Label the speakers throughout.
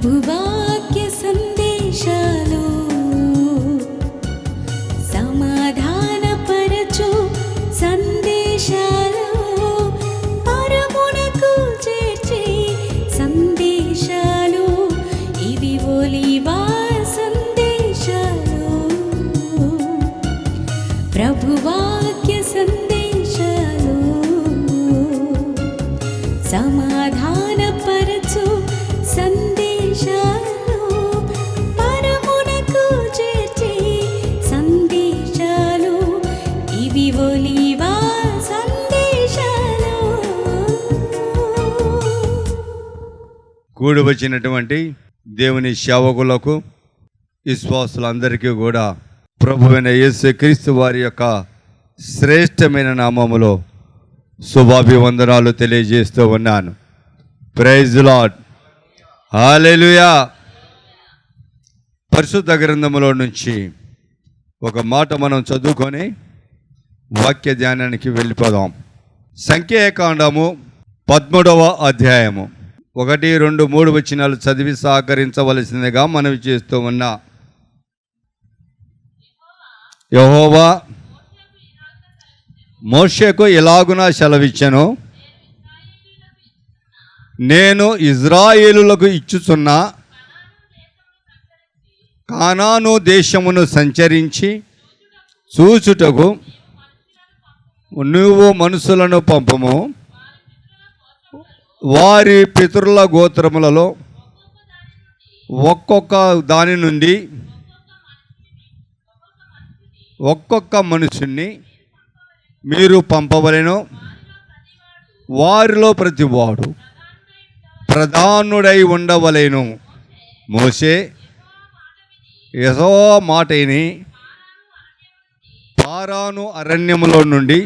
Speaker 1: ప్రభువాక్య సందేశాలు సమాధానపరచు సందేశాలు పరమునకు చేర్చే సందేశాలు ఇవి ఒలీవా సందేశాలు. ప్రభువాక్య సందేశాలు సమాధానపరచు సందేశాలు పరమునకు చేర్చే సందేశాలు ఇవి ఒలీవా సందేశాలు.
Speaker 2: కూడి వచ్చినటువంటి దేవుని సేవకులకు విశ్వాసులందరికీ కూడా ప్రభువైన యేసుక్రీస్తు వారి యొక్క శ్రేష్టమైన నామములో శుభాభివందనాలు తెలియజేస్తూ ఉన్నాను. ప్రైజ్ లార్డ్, హల్లెలూయా. పరిశుద్ధ గ్రంథములో నుంచి ఒక మాట మనం చదువుకొని వాక్య ధ్యానానికి వెళ్ళిపోదాం. సంఖ్యాకాండము 13వ అధ్యాయము 1, 2, 3 వచనాలు చదివి సహకరించవలసిందిగా మనవి చేస్తూ ఉన్నా. యెహోవా మోషేకు ఇలాగున సెలవిచ్చెను, నేను ఇజ్రాయేలులకు ఇచ్చుచున్న కానాను దేశమును సంచరించి చూచుటకు నువ్వు మనుషులను పంపము. వారి పితరుల గోత్రములలో ఒక్కొక్క దాని నుండి ఒక్కొక్క మనుషుణ్ణి మీరు పంపవలెను. వారిలో ప్రతివాడు ప్రధానుడై ఉండవలెను. మోషే యెహోవా మాట విని పారాను అరణ్యములో నుండి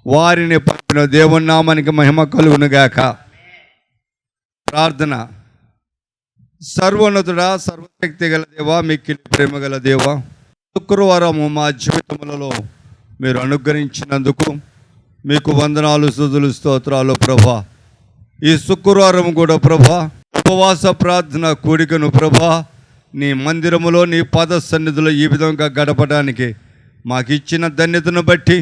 Speaker 2: వారిని పంపిన. దేవుని నామానికి మహిమ కలుగునుగాక. ప్రార్థన. సర్వోన్నతుడా, సర్వశక్తి గల దేవా, మిక్కిలి ప్రేమ గల దేవా, శుక్రవారము మా జీవితములలో మీరు అనుగ్రహించినందుకు మీకు వందనాలు, స్తుతులు, స్తోత్రాలు ప్రభా. ఈ శుక్రవారం కూడా ప్రభా ఉపవాస ప్రార్థన కూడికను ప్రభా నీ మందిరములో నీ పాద సన్నిధిలో ఈ విధంగా గడపడానికి మాకు ఇచ్చిన ధన్యతను బట్టి,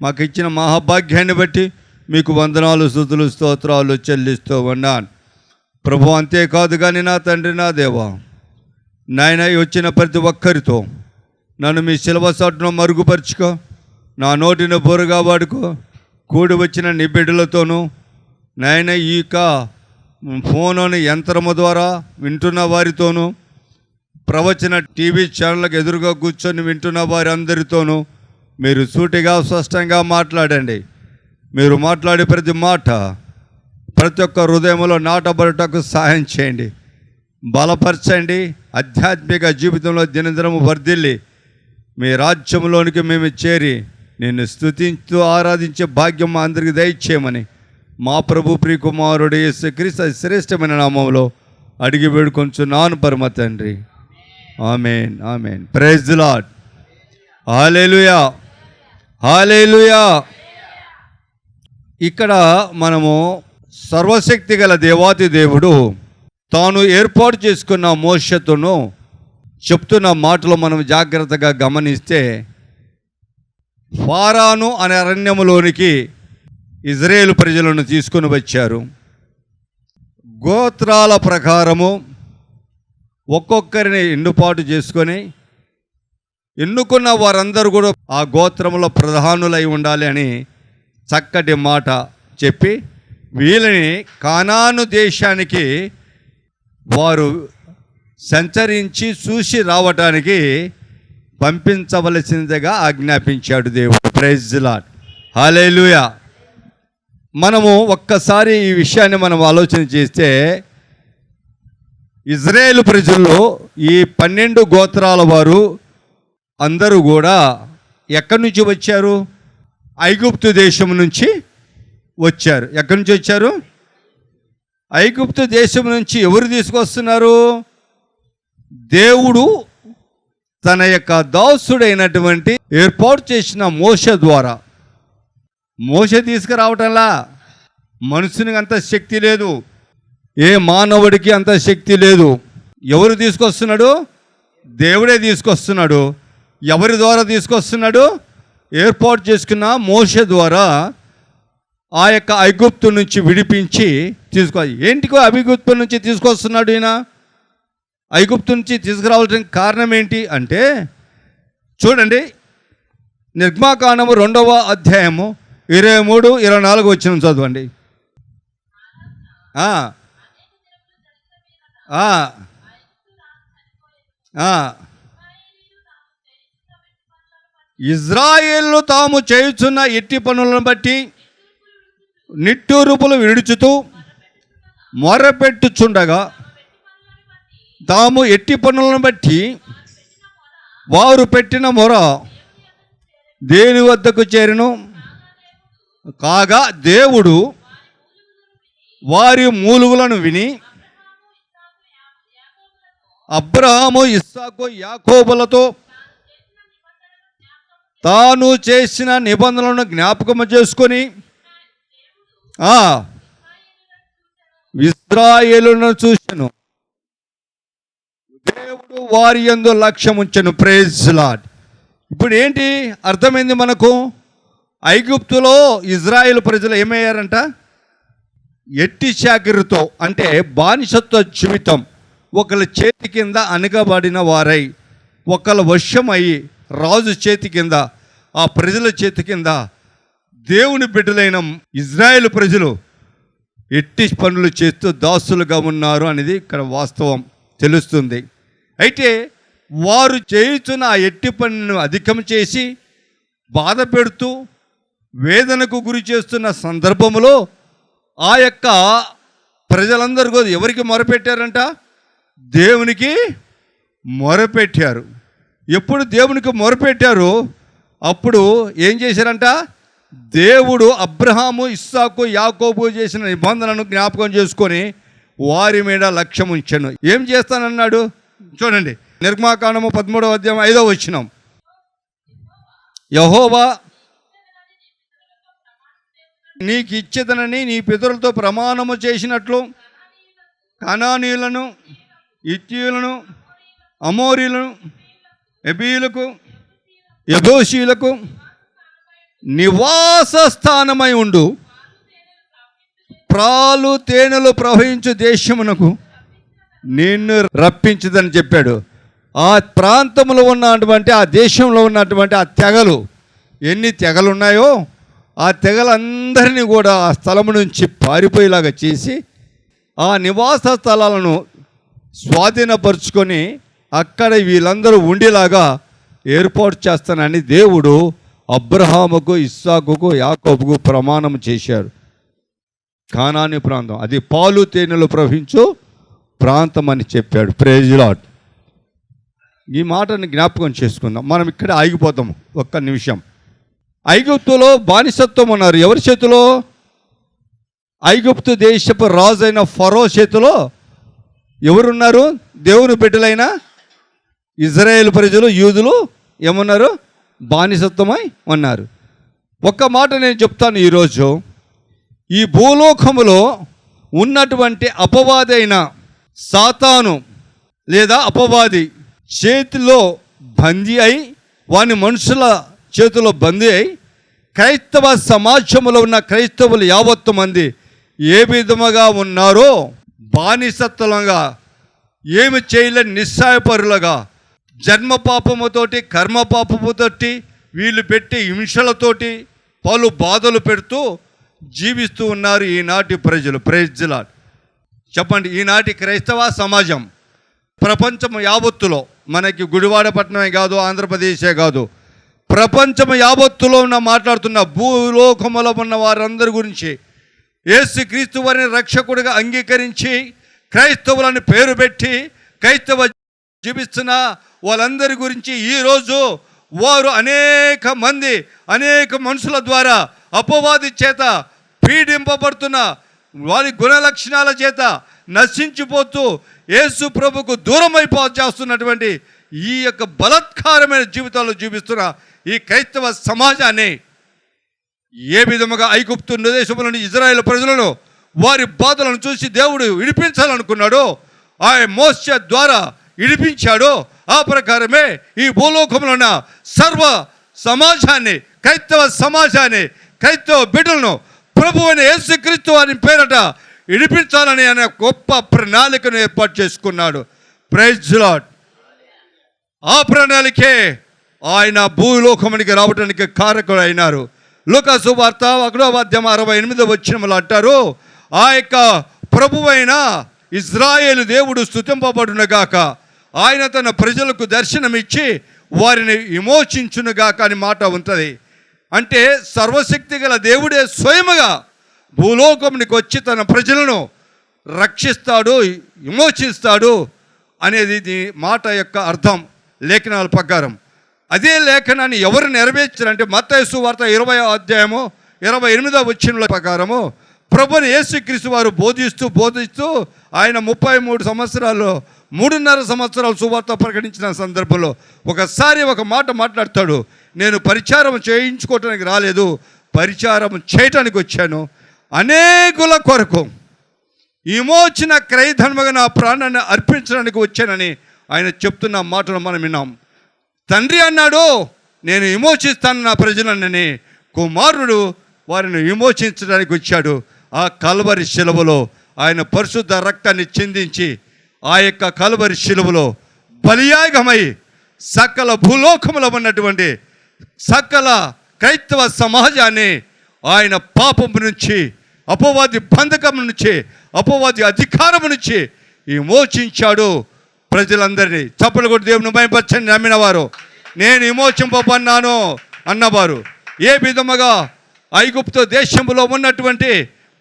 Speaker 2: మాకు ఇచ్చిన మహాభాగ్యాన్ని బట్టి మీకు వందనాలు, స్తుతులు, స్తోత్రాలు చెల్లిస్తూ ఉన్నాను ప్రభు. అంతేకాదు కానీ నా తండ్రి, నా దేవా, నాయన వచ్చిన ప్రతి ఒక్కరితో నన్ను మీ శిలువ చాటును మరుగుపరుచుకో, నా నోటిని బోరుగా వాడుకో. కూడి వచ్చిన నీ బిడ్డలతోనూ నాయన ఈ ఫోను యంత్రము ద్వారా వింటున్న వారితోనూ, ప్రవచన టీవీ ఛానళ్ళకు ఎదురుగా కూర్చొని వింటున్న వారి అందరితోనూ మీరు సూటిగా స్పష్టంగా మాట్లాడండి. మీరు మాట్లాడే ప్రతి మాట ప్రతి ఒక్క హృదయంలో నాటబడటకు సహాయం చేయండి, బలపరచండి. ఆధ్యాత్మిక జీవితంలో దినదినము వర్ధిల్లి మీ రాజ్యంలోనికి మేము చేరి నిన్ను స్తుతించు ఆరాధించే భాగ్యం మా అందరికీ దయచేయమని మా ప్రభు ప్రియకుమారుడు యేసుక్రీస్తు శ్రేష్టమైన నామంలో అడిగి వేడుకొంచున్నాను పరమ తండ్రి. Amen, amen. Praise the lord. Hallelujah, hallelujah. ఇక్కడ మనము సర్వశక్తి గల దేవాతి దేవుడు తాను ఏర్పాటు చేసుకున్న మోషేతోను చెప్తున్న మాటలు మనం జాగ్రత్తగా గమనిస్తే, ఫారాను అనే అరణ్యములోనికి ఇజ్రాయేలు ప్రజలను తీసుకుని వచ్చారు. గోత్రాల ప్రకారము ఒక్కొక్కరిని ఎన్నుపాటు చేసుకొని ఎన్నుకున్న వారందరూ కూడా ఆ గోత్రంలో ప్రధానులై ఉండాలి అని చక్కటి మాట చెప్పి వీళ్ళని కానాను దేశానికి వారు సంచరించి చూసి రావటానికి పంపించవలసిందిగా ఆజ్ఞాపించాడు దేవుడు. ప్రైజ్ ది లార్డ్, హల్లెలూయా. మనము ఒక్కసారి ఈ విషయాన్ని మనం ఆలోచన చేస్తే, ఇజ్రాయేలు ప్రజల్లో ఈ 12 గోత్రాల వారు అందరూ కూడా ఎక్కడి నుంచి వచ్చారు? ఐగుప్తు దేశం నుంచి వచ్చారు. ఎక్కడి నుంచి వచ్చారు? ఐగుప్తు దేశం నుంచి. ఎవరు తీసుకొస్తున్నారు? దేవుడు తన యొక్క దాసుడైనటువంటి ఏర్పాటు చేసిన మోషే ద్వారా. మోషే తీసుకురావటంలా, మనుషునికి అంత శక్తి లేదు. ఏ మానవుడికి అంత శక్తి లేదు. ఎవరు తీసుకొస్తున్నాడు? దేవుడే తీసుకొస్తున్నాడు. ఎవరి ద్వారా తీసుకొస్తున్నాడు? ఏర్పాటు చేసుకున్న మోషే ద్వారా ఆ యొక్క ఐగుప్తు నుంచి విడిపించి ఏంటికో ఐగుప్తు నుంచి తీసుకొస్తున్నాడు ఈయన. ఐగుప్తు నుంచి తీసుకురావాల్సిన కారణం ఏంటి అంటే, చూడండి, నిర్గమాకాండము 2వ అధ్యాయము 23, 24 వచనం చదవండి. ఇజ్రాయేలు తాము చేయుచున్న ఎట్టి పనులను బట్టి నిట్టూర్పులు విడుచుతూ మొరపెట్టుచుండగా, తాము ఎట్టి పనులను బట్టి వారు పెట్టిన మొర దేని వద్దకు చేరెను. కాగా దేవుడు వారి మూలుగులను విని అబ్రహాము, ఇస్సాకు, యాకోబులతో తాను చేసిన నిబంధనలను జ్ఞాపకము చేసుకొని ఇశ్రాయేలును చూసెను. దేవుడు వారి యందు లక్ష్యం ఉంచెను. Praise lord. ఇప్పుడు ఏంటి అర్థమైంది మనకు? ఐగుప్తులో ఇజ్రాయేల్ ప్రజలు ఏమయ్యారంట? ఎట్టి చాకిరితో, అంటే బానిసత్వ జీవితం, ఒకళ్ళ చేతి కింద అనగబడిన వారై, ఒకళ్ళ వశం అయ్యి రాజు చేతి కింద, ఆ ప్రజల చేతి కింద దేవుని బిడ్డలైన ఇజ్రాయేల్ ప్రజలు ఎట్టి పనులు చేస్తూ దాసులుగా ఉన్నారు అనేది ఇక్కడ వాస్తవం తెలుస్తుంది. అయితే వారు చేయుచున్న ఆ ఎట్టి పనులను అధికం చేసి బాధ పెడుతూ వేదనకు గురి చేస్తున్న సందర్భంలో ఆ యొక్క ప్రజలందరూ కూడా ఎవరికి మొరపెట్టారంట? దేవునికి మొరపెట్టారు. ఎప్పుడు దేవునికి మొరపెట్టారు, అప్పుడు ఏం చేశారంట? దేవుడు అబ్రహాము, ఇస్సాకు, యాకోబు చేసిన నిబంధనను జ్ఞాపకం చేసుకొని వారి మీద లక్ష్యం ఉంచాను. ఏం చేస్తానన్నాడు? చూడండి, నిర్గమాకాండము 13వ అధ్యాయం 5వ వచనం. యెహోవా నీకు ఇచ్చేదనని నీ పితరులతో ప్రమాణము చేసినట్లు కనానీయులను, ఇత్తీయులను, అమోరీలను, ఎబీలకు, యెబూసీయులకు నివాస స్థానమై ఉండు ప్రాలు తేనెలు ప్రవహించు దేశమునకు నిన్ను రప్పించదని చెప్పాడు. ఆ ప్రాంతంలో ఉన్నటువంటి, ఆ దేశంలో ఉన్నటువంటి ఆ తెగలు, ఎన్ని తెగలు ఉన్నాయో ఆ తెగలందరినీ కూడా ఆ స్థలము నుంచి పారిపోయేలాగా చేసి ఆ నివాస స్థలాలను స్వాధీనపరుచుకొని అక్కడ వీళ్ళందరూ ఉండేలాగా ఏర్పాటు చేస్తానని దేవుడు అబ్రహాముకు, ఇస్సాకుకు, యాకోబుకు ప్రమాణం చేశారు. కానాని ప్రాంతం, అది పాలు తేనెలు ప్రవహించు ప్రాంతం అని చెప్పాడు. Praise Lord. ఈ మాటని జ్ఞాపకం చేసుకుందాం. మనం ఇక్కడ ఆగిపోతాము ఒక్క నిమిషం. ఐగుప్తులో బానిసత్వం ఉన్నారు. ఎవరి చేతిలో? ఐగుప్తు దేశపు రాజు అయిన ఫరో చేతిలో ఎవరున్నారు? దేవుని బిడ్డలైన ఇజ్రాయేల్ ప్రజలు, యూదులు ఏమన్నారు? బానిసత్వమై ఉన్నారు. ఒక్క మాట నేను చెప్తాను. ఈరోజు ఈ భూలోకములో ఉన్నటువంటి అపవాది అయిన సాతాను లేదా అపవాది చేతిలో బందీ అయి, వాని మనుషుల చేతిలో బందీ అయి, క్రైస్తవ సమాజంలో ఉన్న క్రైస్తవులు యావత్తు మంది ఏ విధముగా ఉన్నారో బానిసత్వంగా, ఏమి చేయలేని నిస్సాయపరులుగా, జన్మ పాపముతోటి, కర్మ పాపముతోటి, వీళ్ళు పెట్టి హింసలతోటి పలు బాధలు పెడుతూ జీవిస్తూ ఉన్నారు ఈనాటి ప్రజలు. Praise Lord. చెప్పండి, ఈనాటి క్రైస్తవ సమాజం ప్రపంచం యావత్తులో, మనకి గుడివాడ పట్టణమే కాదు, ఆంధ్రప్రదేశే కాదు, ప్రపంచం యావత్తులో ఉన్న మాట్లాడుతున్న భూలోకములో ఉన్న వారందరి గురించి యేసుక్రీస్తు వారిని రక్షకుడిగా అంగీకరించి క్రైస్తవులని పేరు పెట్టి క్రైస్తవ జీవిస్తున్న వాళ్ళందరి గురించి ఈరోజు వారు అనేక మంది, అనేక మనుషుల ద్వారా అపవాది చేత పీడింపబడుతున్న వారి గుణలక్షణాల చేత నశించిపోతూ యేసు ప్రభుకు దూరమైపో చేస్తున్నటువంటి ఈ యొక్క బలత్కారమైన జీవితాలు జీవిస్తున్న ఈ క్రైస్తవ సమాజాన్ని ఏ విధముగా ఐగుప్తు దేశంలోని ఇజ్రాయేల్ ప్రజలను వారి బాధలను చూసి దేవుడు విడిపించాలనుకున్నాడో ఆ మోషే ద్వారా విడిపించాడో ఆ ప్రకారమే ఈ భూలోకంలో ఉన్న సర్వ సమాజాన్ని, క్రైస్తవ సమాజాన్ని, క్రైస్తవ బిడ్డలను ప్రభువైన యేసుక్రీస్తు వారి పేరట విడిపించాలని అనే గొప్ప ప్రణాళికను ఏర్పాటు చేసుకున్నాడు. Praise Lord. ఆ ప్రణాళికే ఆయన భూలోకమునికి రావడానికి కారకుడు అయినారు. లూకా సువార్త 1:68 అంటారు, ఆ యొక్క ప్రభువైన ఇజ్రాయేలు దేవుడు స్తుతింపబడునుగాక, ఆయన తన ప్రజలకు దర్శనమిచ్చి వారిని విమోచించునుగాక అని మాట ఉంటుంది. అంటే సర్వశక్తి గల దేవుడే స్వయముగా భూలోకంకి వచ్చి తన ప్రజలను రక్షిస్తాడు, విమోచిస్తాడు అనేది ఈ మాట యొక్క అర్థం లేఖనాల ప్రకారం. అదే లేఖనాన్ని ఎవరు నెరవేర్చారంటే మత్తయి సువార్త 20:28 ప్రకారము ప్రభుని యేసుక్రీస్తు వారు బోధిస్తూ ఆయన 33 సంవత్సరాలు 3.5 సంవత్సరాలు సువార్త ప్రకటించిన సందర్భంలో ఒకసారి ఒక మాట మాట్లాడతాడు, నేను పరిచారం చేయించుకోవటానికి రాలేదు, పరిచారం చేయటానికి వచ్చాను, అనేకుల కొరకు విమోచన క్రయధర్మగా నా ప్రాణాన్ని అర్పించడానికి వచ్చానని ఆయన చెప్తున్న మాటలు మనం విన్నాం. తండ్రి అన్నాడు, నేను విమోచిస్తాను నా ప్రజలనని, కుమారుడు వారిని విమోచించడానికి వచ్చాడు. ఆ కల్వరి శిలువలో ఆయన పరిశుద్ధ రక్తాన్ని చిందించి ఆ యొక్క కల్వరి శిలువలో బలియాగమై సకల భూలోకములో ఉన్నటువంటి సకల క్రైస్తవ సమాజాన్ని ఆయన పాపము నుంచి, అపవాది బంధకం నుంచి, అపవాది అధికారం నుంచి విమోచించాడు ప్రజలందరినీ. చప్పలు కొట్టి దేవుని మహిమపరచండి. నమ్మిన వారు నేను విమోచింపబడినాను అన్నవారు ఏ విధముగా ఐగుప్తు దేశంలో ఉన్నటువంటి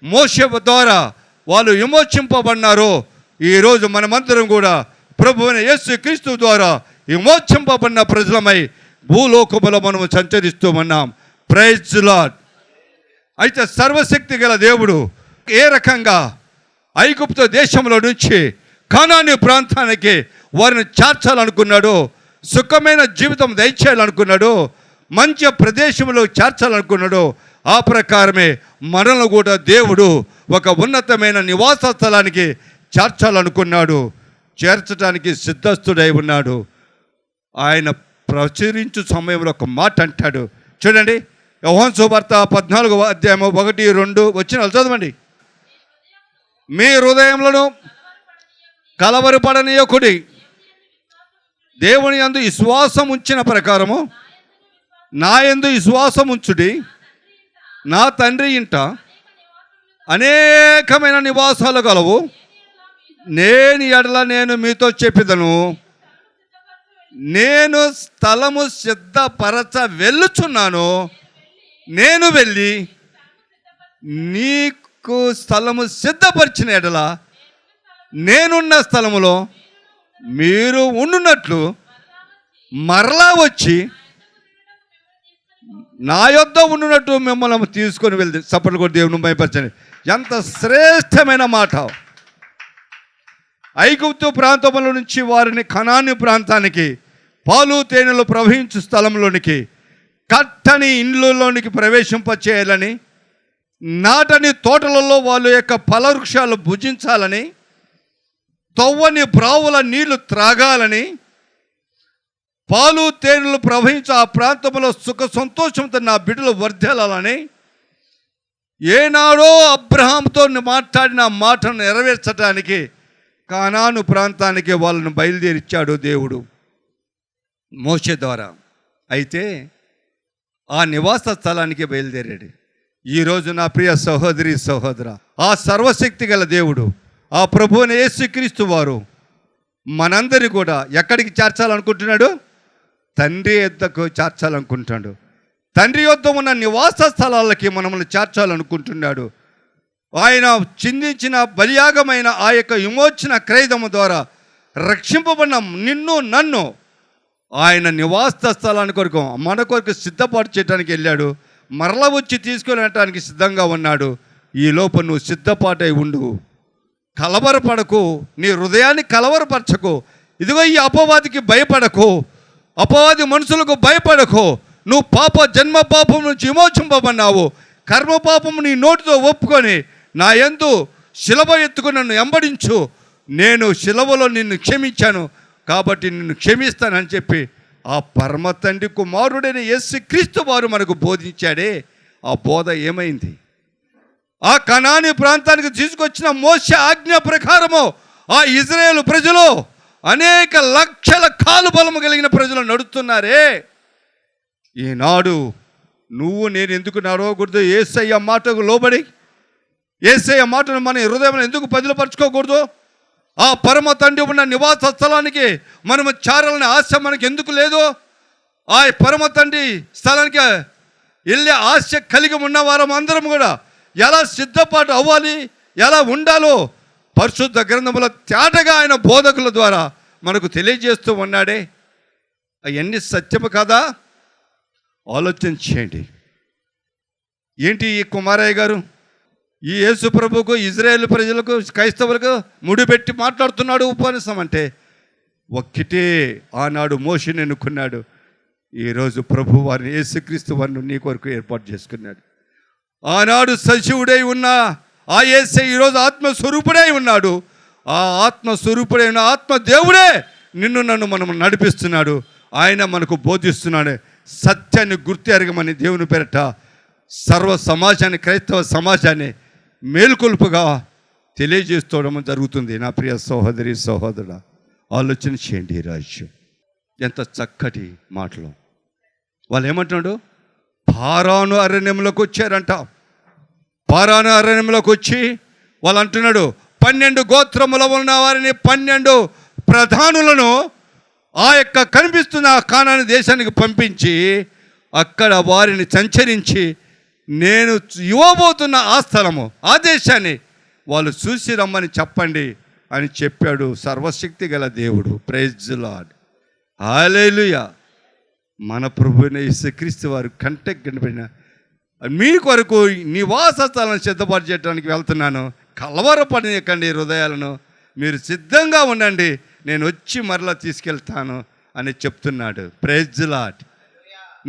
Speaker 2: మోషే ద్వారా వాళ్ళు విమోచింపబడినారో, ఈరోజు మనమందరం కూడా ప్రభువైన యేసుక్రీస్తు ద్వారా విమోచింపబడిన ప్రజలమై భూలోకములో మనము సంచరిస్తూ ఉన్నాం. Praise Lord. అయితే సర్వశక్తి గల దేవుడు ఏ రకంగా ఐగుప్తు దేశంలో నుంచి కానాను ప్రాంతానికి వారిని చేర్చాలనుకున్నాడో, సుఖమైన జీవితం దయచేయాలనుకున్నాడో, మంచి ప్రదేశంలో చేర్చాలనుకున్నాడో, ఆ ప్రకారమే మనల్ని కూడా దేవుడు ఒక ఉన్నతమైన నివాస స్థలానికి చేర్చాలనుకున్నాడు. చేర్చడానికి సిద్ధస్తుడై ఉన్నాడు. ఆయన ప్రచురించు సమయంలో ఒక మాట అంటాడు చూడండి. యోహాను సువార్త 14:1-2 చదవండి. మీ హృదయములను కలవరపడనీయకుడి, దేవుని యందు విశ్వాసం ఉంచిన ప్రకారము నా యందు విశ్వాసం ఉంచుడి, నా తండ్రి ఇంట అనేకమైన నివాసాలు గలవు, నేను ఎడల నేను మీతో చెప్పిదను, నేను స్థలము సిద్ధపరచ వెళ్ళుచున్నాను, నేను వెళ్ళి నీకు స్థలము సిద్ధపరిచిన ఎడల నేనున్న స్థలములో మీరు ఉండునట్లు మరలా వచ్చి నా యొద్ద ఉండునట్టు మిమ్మల్ని తీసుకొని వెళ్తే. చప్పట్లు కొట్టి దేవుని మహిమపరచండి. ఎంత శ్రేష్టమైన మాట. ఐగుప్తు ప్రాంతముల నుంచి వారిని కనాను ప్రాంతానికి, పాలు తేనెలు ప్రవహించు స్థలంలోనికి, కట్టని ఇండ్లలోనికి ప్రవేశింపచేయాలని, నాటని తోటలలో వాళ్ళ యొక్క ఫలవృక్షాలు భుజించాలని, తవ్వని బ్రావుల నీళ్లు త్రాగాలని, పాలు తేనెలు ప్రవహించే ఆ ప్రాంతంలో సుఖ సంతోషంతో నా బిడ్డలు వర్ధిల్లాలని ఏనాడో అబ్రహాంతో మాట్లాడిన మాటను నెరవేర్చడానికి కానాను ప్రాంతానికి వాళ్ళను బయలుదేరిచ్చాడు దేవుడు మోషే ద్వారా. అయితే ఆ నివాస స్థలానికి బయలుదేరాడు. ఈరోజు నా ప్రియ సహోదరి సహోదర, ఆ సర్వశక్తి గల దేవుడు, ఆ ప్రభువైన యేసుక్రీస్తు వారు మనందరినీ కూడా ఎక్కడికి చేర్చాలనుకుంటున్నాడు? తండ్రి యొద్దకు చేర్చాలనుకుంటున్నాడు. తండ్రి యొద్ద ఉన్న నివాస స్థలాలకి మనల్ని చేర్చాలనుకుంటున్నాడు. ఆయన చిందించిన బలియాగమైన ఆ యొక్క విమోచన క్రయదము ద్వారా రక్షింపబడిన నిన్ను నన్ను ఆయన నివాస స్థలాన్ని కొరకు మన కొరకు సిద్ధపాటు చేయడానికి వెళ్ళాడు. మరలా వచ్చి తీసుకొని వెళ్ళటానికి సిద్ధంగా ఉన్నాడు. ఈ లోపు నువ్వు సిద్ధపాటై ఉండు. కలవరపడకు, నీ హృదయాన్ని కలవరపరచకు. ఇదిగో ఈ అపవాదికి భయపడకు, అపవాది మనుషులకు భయపడకు. నువ్వు జన్మ పాపం నుంచి విమోచింపబడినావు. కర్మ పాపము నీ నోటితో ఒప్పుకొని నా యందు శిలవ ఎత్తుకుని నన్ను వెంబడించు, నేను శిలవలో నిన్ను క్షమించాను కాబట్టి నిన్ను క్షమిస్తానని చెప్పి ఆ పరమ తండ్రి కుమారుడైన యేసుక్రీస్తు వారు మనకు బోధించాడే, ఆ బోధ ఏమైంది? ఆ కనాని ప్రాంతానికి తీసుకొచ్చిన మోషే ఆజ్ఞ ప్రకారము ఆ ఇజ్రాయేలు ప్రజలు అనేక లక్షల కాలు బలము కలిగిన ప్రజలు నడుస్తున్నారే. ఈనాడు నువ్వు నేను ఎందుకు నడవకూడదు? యేసయ్య మాటకు లోబడి, యేసయ్య మాటను మన హృదయం ఎందుకు పదిలపరచుకోకూడదు? ఆ పరమ తండ్రి ఉన్న నివాస స్థలానికి మనము చేరాలనే ఆశ మనకి ఎందుకు లేదు? ఆ పరమ తండ్రి స్థలానికి వెళ్ళే ఆశ కలిగి ఉన్న వారం అందరం కూడా ఎలా సిద్ధపాటు అవ్వాలి, ఎలా ఉండాలో పరిశుద్ధ గ్రంథముల తేటగా ఆయన బోధకుల ద్వారా మనకు తెలియజేస్తూ ఉన్నాడే. అవన్నీ సత్యము కదా? ఆలోచన చేయండి. ఏంటి ఈ కుమారయ్య గారు ఈ యేసు ప్రభుకు, ఇజ్రాయేల్ ప్రజలకు, క్రైస్తవులకు ముడిపెట్టి మాట్లాడుతున్నాడు ఉపన్యాసం అంటే? ఒక్కటే ఆనాడు మోషేని ఎన్నుకున్నాడు, ఈరోజు ప్రభు వారిని యేసుక్రీస్తు వారిని నీ కొరకు ఏర్పాటు చేసుకున్నాడు. ఆనాడు సజీవుడై ఉన్న ఆ యేసే ఈరోజు ఆత్మస్వరూపుడై ఉన్నాడు. ఆ ఆత్మస్వరూపుడై ఉన్న ఆత్మదేవుడే నిన్ను నన్ను మనం నడిపిస్తున్నాడు. ఆయన మనకు బోధిస్తున్నాడు. సత్యాన్ని గుర్తు ఎరగమని దేవుని పేరట సర్వ సమాజాన్ని, క్రైస్తవ సమాజాన్ని మేలుకొల్పుగా తెలియజేస్తడం జరుగుతుంది. నా ప్రియ సహోదరి సహోదరుడా, ఆలోచన చేయండి. రాజ్యం ఎంత చక్కటి మాటలు. వాళ్ళు ఏమంటున్నాడు? పారాను అరణ్యంలోకి వచ్చారంట. పారాను అరణ్యంలోకి వచ్చి వాళ్ళు అంటున్నాడు, 12 గోత్రముల ఉన్న వారిని 12 ప్రధానులను ఆ యొక్క కనిపిస్తున్న కానాను దేశానికి పంపించి అక్కడ వారిని సంచరించి నేను ఇవ్వబోతున్న ఆ స్థలము, ఆ దేశాన్ని వాళ్ళు చూసి రమ్మని చెప్పండి అని చెప్పాడు సర్వశక్తి గల దేవుడు. ప్రైజ్ ది లార్డ్, హల్లెలూయా. మన ప్రభువైన యేసుక్రీస్తు వారు కంటే కనబడిన మీ కొరకు నివాస స్థలం సిద్ధపాటు చేయడానికి వెళ్తున్నాను, కలవరపడకండి హృదయాలను, మీరు సిద్ధంగా ఉండండి, నేను వచ్చి మరలా తీసుకెళ్తాను అని చెప్తున్నాడు. Praise the Lord.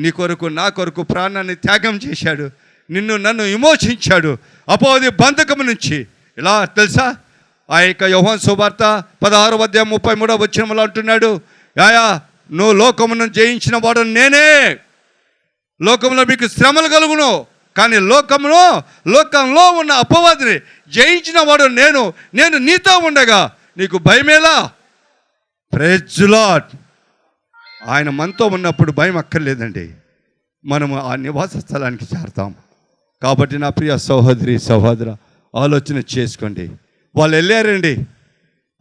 Speaker 2: నీ కొరకు, నా కొరకు ప్రాణాన్ని త్యాగం చేశాడు, నిన్ను నన్ను విమోచించాడు అపవాది బంధకము నుంచి. ఇలా తెలుసా? ఆ యొక్క యోహాను సువార్త 16వ అధ్యాయం 33వ వచనంలో అంటున్నాడు, యాయా నువ్వు లోకమును జయించిన వాడు నేనే. లోకంలో మీకు శ్రమలు కలుగును, కానీ లోకంలో ఉన్న అపవాదిని జయించిన వాడు నేను నీతో ఉండగా నీకు భయమేలా? Praise the lord. ఆయన మనతో ఉన్నప్పుడు భయం అక్కర్లేదండి. మనము ఆ నివాస స్థలానికి చేరతాం. కాబట్టి నా ప్రియ సహోదరి సహోదర, ఆలోచన చేసుకోండి. వాళ్ళు వెళ్ళారండి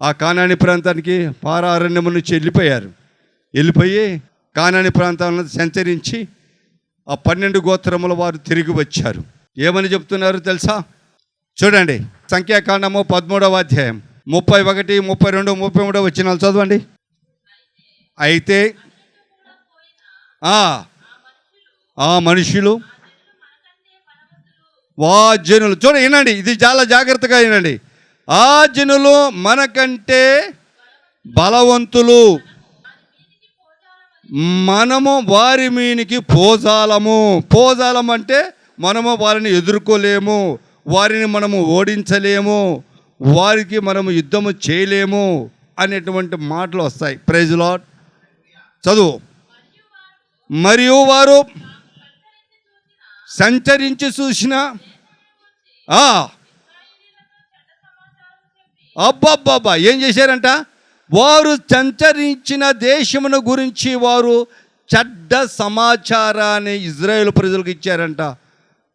Speaker 2: ఆ కానాని ప్రాంతానికి. పారా అరణ్యము నుంచి వెళ్ళిపోయి కానాని ప్రాంతాలను సంచరించి ఆ 12 గోత్రముల వారు తిరిగి వచ్చారు. ఏమని చెప్తున్నారు తెలుసా? చూడండి, సంఖ్యాకాండము 13వ అధ్యాయం 31, 32, 33 వచనాలు చదవండి. అయితే ఆ మనుషులు జనులు, చూడండి, వినండి, ఇది చాలా జాగ్రత్తగా వినండి. ఆ జనులు మనకంటే బలవంతులు, మనము వారి మీనికి పోజాలము. పోజాలం అంటే మనము వారిని ఎదుర్కోలేము, వారిని మనము ఓడించలేము, వారికి మనము యుద్ధము చేయలేము అనేటువంటి మాటలు వస్తాయి. Praise the Lord. చదువు. మరియు వారు సంచరించి చూసిన అబ్బబ్బబ్బా ఏం చేశారంట? వారు సంచరించిన దేశమును గురించి వారు చెడ్డ సమాచారాన్ని ఇజ్రాయేల్ ప్రజలకు ఇచ్చారంట.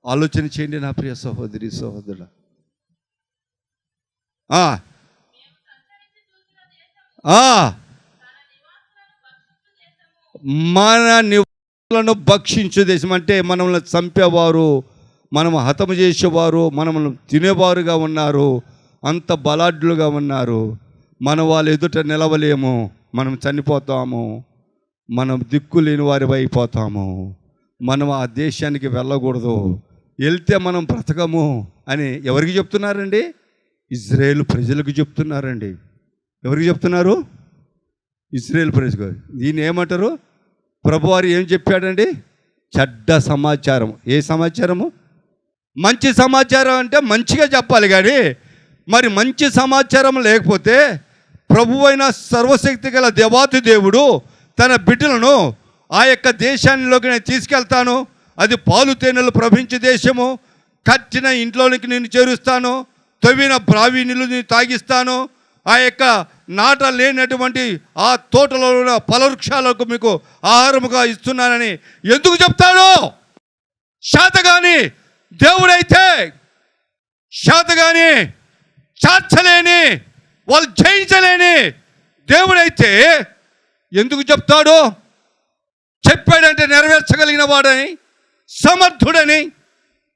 Speaker 2: ఆలోచన చేయండి నా ప్రియ సహోదరి సహోదరుడు. మన నివాసులను భక్షించు దేశం అంటే మనల్ని చంపేవారు, మనం హతము చేసేవారు, మనల్ని తినేవారుగా ఉన్నారు, అంత బలాఢ్యులుగా ఉన్నారు. మనం వాళ్ళ ఎదుట నిలవలేము, మనం చనిపోతాము, మనం దిక్కు లేని వారి అయిపోతాము, మనం ఆ దేశానికి వెళ్ళకూడదు, వెళ్తే మనం బ్రతకము అని ఎవరికి చెప్తున్నారండి? ఇజ్రాయేల్ ప్రజలకు చెప్తున్నారండి. ఎవరికి చెప్తున్నారు? ఇజ్రాయేల్ ప్రజలకు. దీన్ని ఏమంటారు? ప్రభువారు ఏం చెప్పాడండి? చెడ్డ సమాచారం. ఏ సమాచారము? మంచి సమాచారం అంటే మంచిగా చెప్పాలి, కానీ మరి మంచి సమాచారం లేకపోతే ప్రభువైన సర్వశక్తి గల దేవాతి దేవుడు తన బిడ్డలను ఆ యొక్క దేశానిలోకి నేను తీసుకెళ్తాను, అది పాలు తేనెలు ప్రవహించే దేశము, కట్టిన ఇంట్లోనికి నేను చేరుస్తాను, తవ్విన బావి నీళ్ళు నేను తాగిస్తాను, ఆ యొక్క నాట లేనటువంటి ఆ తోటలో ఉన్న ఫలవృక్షాలకు మీకు ఆహారముగా ఇస్తున్నానని ఎందుకు చెప్తాడు? శాతగాని దేవుడైతే, శాతగాని చాచలేని, వాళ్ళు జయించలేని దేవుడైతే ఎందుకు చెప్తాడు? చెప్పాడంటే నెరవేర్చగలిగిన వాడని, సమర్థుడని.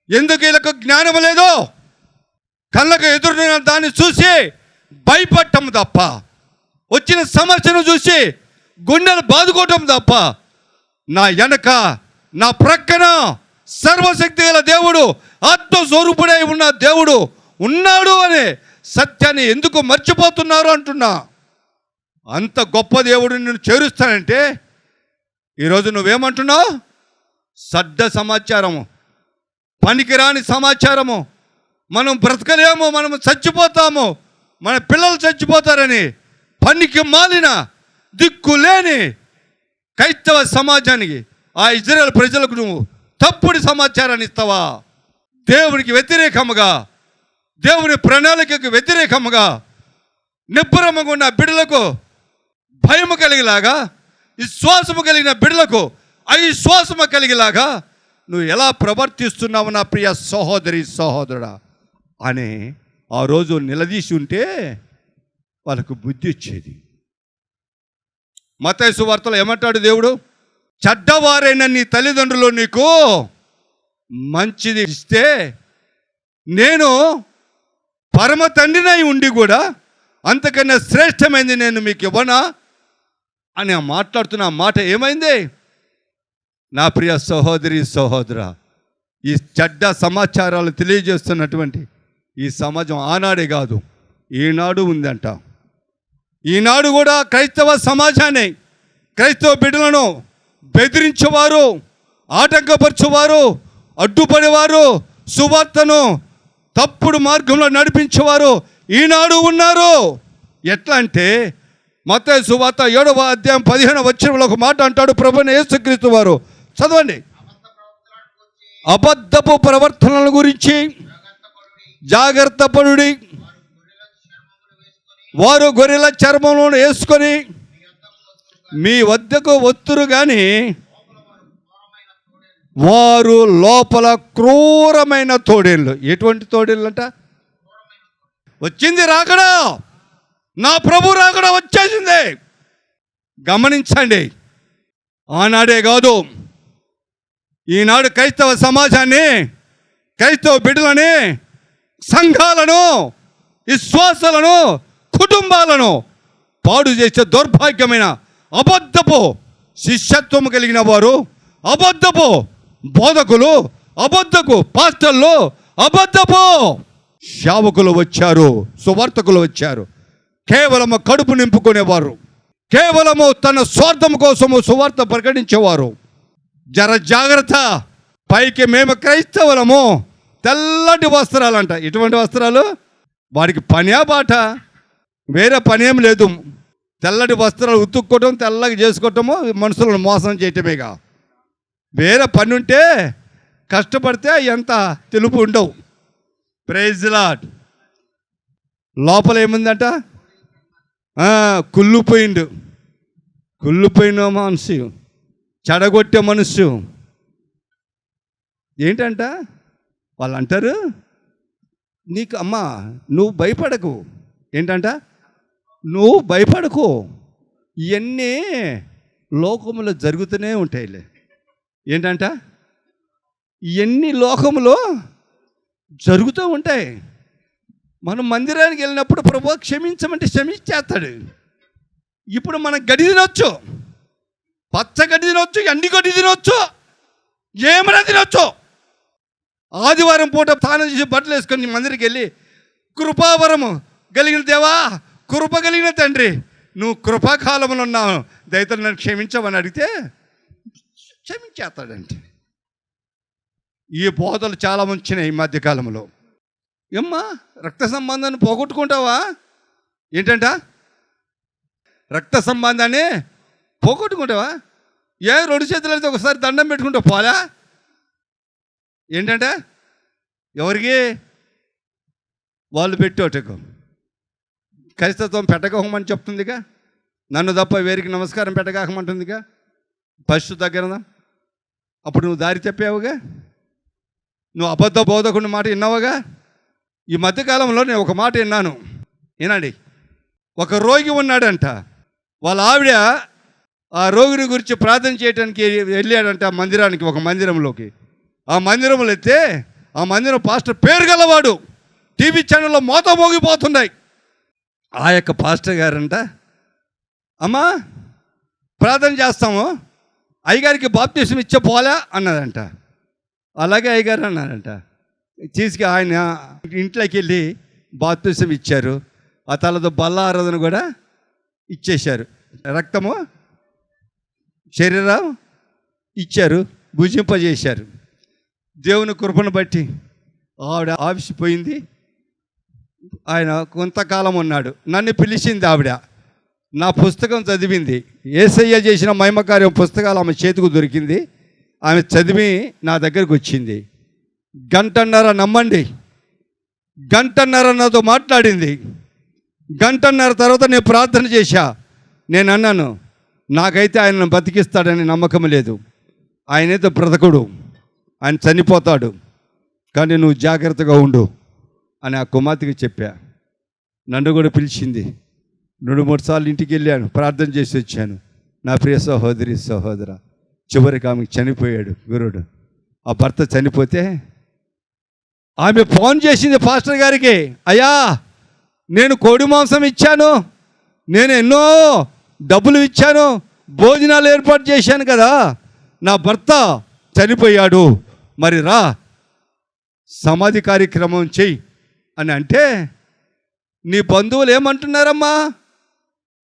Speaker 2: ఎందుకు వీళ్ళకు జ్ఞానం లేదో? కళ్ళకు ఎదురున్న దాన్ని చూసి భయపడటం తప్ప, వచ్చిన సమస్యను చూసి గుండెలు బాదుకోవటం తప్ప, నా వెనక నా ప్రక్కన సర్వశక్తి గల దేవుడు, ఆత్మస్వరూపుడై ఉన్న దేవుడు ఉన్నాడు అనే సత్యాన్ని ఎందుకు మర్చిపోతున్నారు అంటున్నా. అంత గొప్ప దేవుడు నిన్ను చేరుస్తానంటే ఈరోజు నువ్వేమంటున్నావు? సడ్డ సమాచారము, పనికిరాని సమాచారము, మనం బ్రతకలేము, మనం చచ్చిపోతాము, మన పిల్లలు చచ్చిపోతారని పనికి మాలిన దిక్కులేని క్రైస్తవ సమాజానికి, ఆ ఇజ్రాయేల్ ప్రజలకు నువ్వు తప్పుడు సమాచారాన్ని ఇస్తావా? దేవునికి వ్యతిరేకముగా, దేవుని ప్రణాళికకు వ్యతిరేకముగా, నిబ్బరముగా ఉన్న బిడ్డలకు భయము కలిగేలాగా, విశ్వాసము కలిగిన బిడ్డలకు అవిశ్వాసము కలిగేలాగా నువ్వు ఎలా ప్రవర్తిస్తున్నావు నా ప్రియ సహోదరి సహోదరుడా అని ఆ రోజు నిలదీసి ఉంటే వాళ్ళకు బుద్ధి వచ్చేది. మత్తయి సువార్తలో ఏమంటాడు దేవుడు? చెడ్డవారైన నీ తల్లిదండ్రులు నీకు మంచిది ఇస్తే నేను పరమ తండ్రినై ఉండి కూడా అంతకన్నా శ్రేష్టమైంది నేను మీకు ఇవ్వనా అని మాట్లాడుతున్న మాట ఏమైంది? నా ప్రియ సహోదరి సహోదరా, ఈ చెడ్డ సమాచారాలు తెలియజేస్తున్నటువంటి ఈ సమాజం ఆనాడే కాదు, ఈనాడు ఉందంట. ఈనాడు కూడా క్రైస్తవ సమాజాన్ని, క్రైస్తవ బిడ్డలను బెదిరించేవారు, ఆటంకపరచేవారు, అడ్డుపడేవారు, సువార్తను తప్పుడు మార్గంలో నడిపించేవారు ఈనాడు ఉన్నారు. ఎట్లా అంటే మత్తయి సువార్త 7వ అధ్యాయం 15వ వచనంలో ఒక మాట అంటాడు ప్రభువైన యేసుక్రీస్తు వారు. చదవండి. అబద్ధపు ప్రవర్తనల గురించి జాగ్రత్త పడుడి, వారు గొర్రెల చర్మములను వేసుకొని మీ వద్దకు వత్తురు కానీ వారు లోపల క్రూరమైన తోడేళ్ళు. ఎటువంటి తోడేళ్ళు అంట? వచ్చింది రాకడా, నా ప్రభు రాకడా వచ్చేసింది. గమనించండి. ఆనాడే కాదు, ఈనాడు క్రైస్తవ సమాజాన్ని, క్రైస్తవ బిడ్డలని, సంఘాలను, విశ్వాసాలను, కుటుంబాలను పాడు చేసే దౌర్భాగ్యమైన అబద్ధపు శిష్యత్వం కలిగిన వారు, అబద్ధపు బోధకులు, అబద్ధపు పాస్టర్లు, అబద్ధపు సేవకులు వచ్చారు, సువార్తకులు వచ్చారు. కేవలము కడుపు నింపుకునేవారు, కేవలము తన స్వార్థం కోసము సువార్త ప్రకటించేవారు. జర జాగ్రత్త. పైకి మేము క్రైస్తవులము, తెల్లటి వస్త్రాలు అంట. ఇటువంటి వస్త్రాలు వారికి పనే బాట, వేరే పనేం లేదు. తెల్లటి వస్త్రాలు ఉతుక్కోవటం, తెల్లగా చేసుకోవటము, మనుషులను మోసం చేయటమేగా. వేరే పని ఉంటే కష్టపడితే ఎంత తెలుపు ఉండవు. Praise Lord. లోపల ఏముందంట? కుళ్ళిపోయిన మనసు, చెడగొట్టే మనసు. ఏంటంట వాళ్ళు అంటారు, నీకు అమ్మా నువ్వు భయపడకు. ఏంటంట? నువ్వు భయపడకు, ఇవన్నీ లోకములో జరుగుతూనే ఉంటాయిలే. ఏంటంట? ఇవన్నీ లోకములో జరుగుతూ ఉంటాయి. మనం మందిరానికి వెళ్ళినప్పుడు ప్రభు క్షమించమంటే క్షమించేస్తాడు. ఇప్పుడు మనం గడి తినొచ్చు, పచ్చ గడ్డి తినొచ్చు, ఎండి గడ్డి తినొచ్చు, ఏమైనా తినొచ్చు. ఆదివారం పూట స్నానం చేసి బట్టలు వేసుకొని మందిరికి వెళ్ళి కృపావరము కలిగిన దేవా, కృప కలిగిన తండ్రి, నువ్వు కృపాకాలంలో ఉన్నావు, దయతో నన్ను క్షమించమని అడిగితే క్షమించేస్తాడంటే. ఈ బోధలు చాలా వచ్చినాయి ఈ మధ్యకాలంలో. ఏమ్మా, రక్త సంబంధాన్ని పోగొట్టుకుంటావా ఏంటంట? రక్త సంబంధాన్ని పోగొట్టుకుంటావా? ఏ 2 చేతులు అయితే ఒకసారి దండం పెట్టుకుంటావు పోలా? ఏంటంటే ఎవరికి వాళ్ళు పెట్టేటకు క్రైస్తత్వం పెట్టకపోమని చెప్తుందిగా. నన్ను తప్ప వేరికి నమస్కారం పెట్టకాకమంటుందిగా ఫస్ట్ దగ్గర. అప్పుడు నువ్వు దారి తప్పావుగా, నువ్వు అబద్ధ బోధకుని మాట విన్నావుగా. ఈ మధ్యకాలంలో నేను ఒక మాట విన్నాను, వినండి. ఒక రోగి ఉన్నాడంట, వాళ్ళ ఆవిడ ఆ రోగిని గురించి ప్రార్థన చేయడానికి వెళ్ళాడంట మందిరానికి, ఒక మందిరంలోకి. ఆ మందిరంలో అయితే ఆ మందిరం పాస్టర్ పేరు గలవాడు, టీవీ ఛానల్లో మోత మోగిపోతున్నాయి. ఆ యొక్క పాస్టర్ గారంట, అమ్మా ప్రార్థన చేస్తాము, అయ్యగారికి బాప్తిసం ఇచ్చే పోలే అన్నదంట. అలాగే అయ్యగారు అన్నారంట. తీసుకు ఆయన ఇంట్లోకి వెళ్ళి బాప్తిసం ఇచ్చారు. ఆ తర్వాత బల్ల ఆరాధన కూడా ఇచ్చేశారు. రక్తము శరీరం ఇచ్చారు, భుజింపజేశారు. దేవుని కృపను బట్టి ఆవిడ ఆవిసిపోయింది. ఆయన కొంతకాలం ఉన్నాడు. నన్ను పిలిచింది ఆవిడ, నా పుస్తకం చదివింది. యేసయ్య చేసిన మహిమకార్యం పుస్తకాలు ఆమె చేతికి దొరికింది. ఆమె చదివి నా దగ్గరికి వచ్చింది. 1.5 గంట, నమ్మండి, 1.5 గంట నాతో మాట్లాడింది. 1.5 గంట తర్వాత నేను ప్రార్థన చేశా. నేను అన్నాను, నాకైతే ఆయనను బతికిస్తాడని నమ్మకం లేదు. ఆయనైతే బ్రతకుడు, ఆయన చనిపోతాడు, కానీ నువ్వు జాగ్రత్తగా ఉండు అని ఆ కుమార్తెకి చెప్పా. నన్ను కూడా పిలిచింది. 2-3 సార్లు ఇంటికి వెళ్ళాను, ప్రార్థన చేసి వచ్చాను. నా ప్రియ సహోదరి సహోదర, చివరికి ఆమెకు చనిపోయాడు గురుడు. ఆ భర్త చనిపోతే ఆమె ఫోన్ చేసింది పాస్టర్ గారికి, అయ్యా నేను కోడి మాంసం ఇచ్చాను, నేను ఎన్నో డబ్బులు ఇచ్చాను, భోజనాలు ఏర్పాటు చేశాను కదా, నా భర్త చనిపోయాడు, మరి రా సమాధి కార్యక్రమం చెయ్యి అని అంటే, నీ బంధువులు ఏమంటున్నారమ్మా,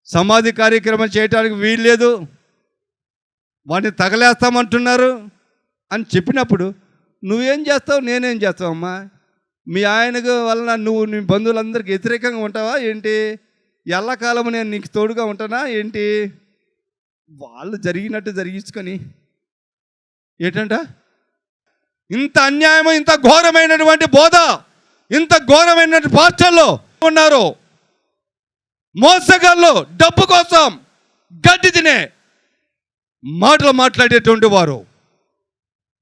Speaker 2: సమాధి కార్యక్రమం చేయడానికి వీల్లేదు, వాడిని తగలేస్తామంటున్నారు అని చెప్పినప్పుడు నువ్వేం చేస్తావు, నేనేం చేస్తావమ్మా? మీ ఆయనకు వలన నువ్వు నీ బంధువులందరికీ వ్యతిరేకంగా ఉంటావా ఏంటి? ఎల్లకాలము నేను నీకు తోడుగా ఉంటానా ఏంటి? వాళ్ళు జరిగినట్టు జరిగించుకొని ఏంటంట, ఇంత అన్యాయం, ఇంత ఘోరమైనటువంటి బోధ, ఇంత ఘోరమైనటువంటి పాస్టర్లు ఉన్నారు. మోసగాళ్ళు, డబ్బు కోసం గడ్డి తినే మాటలు మాట్లాడేటువంటి వారు.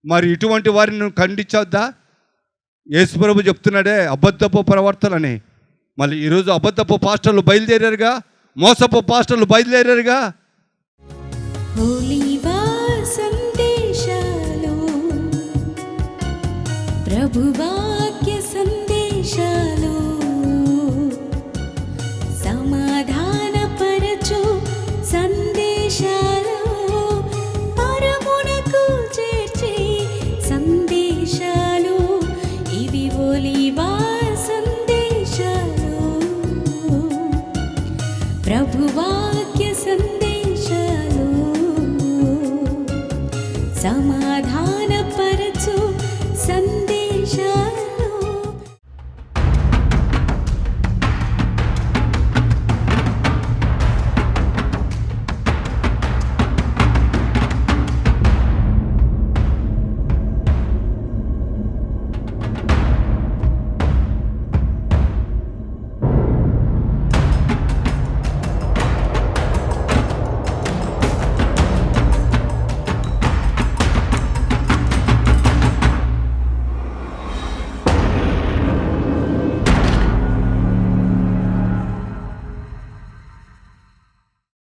Speaker 2: మరి ఇటువంటి వారిని నువ్వు ఖండించొద్దా? యేసుప్రభు చెప్తున్నాడే అబద్ధపు ప్రవర్తనని. మళ్ళీ ఈరోజు అబద్ధపు పాస్టర్లు బయలుదేరారుగా, మోసపు పాస్టర్లు బయలుదేరారుగా.
Speaker 1: ఒలీవా సందేశాలు, ప్రభువాక్య సందేశాలు, సమాధానపరచు సందేశాలు, పరమునకు చేర్చే సందేశాలు, ఇవి ఒలీవా సందేశాలు, ప్రభువాక్య సందేశాలు, సమాధానపరచు సందేశాలు.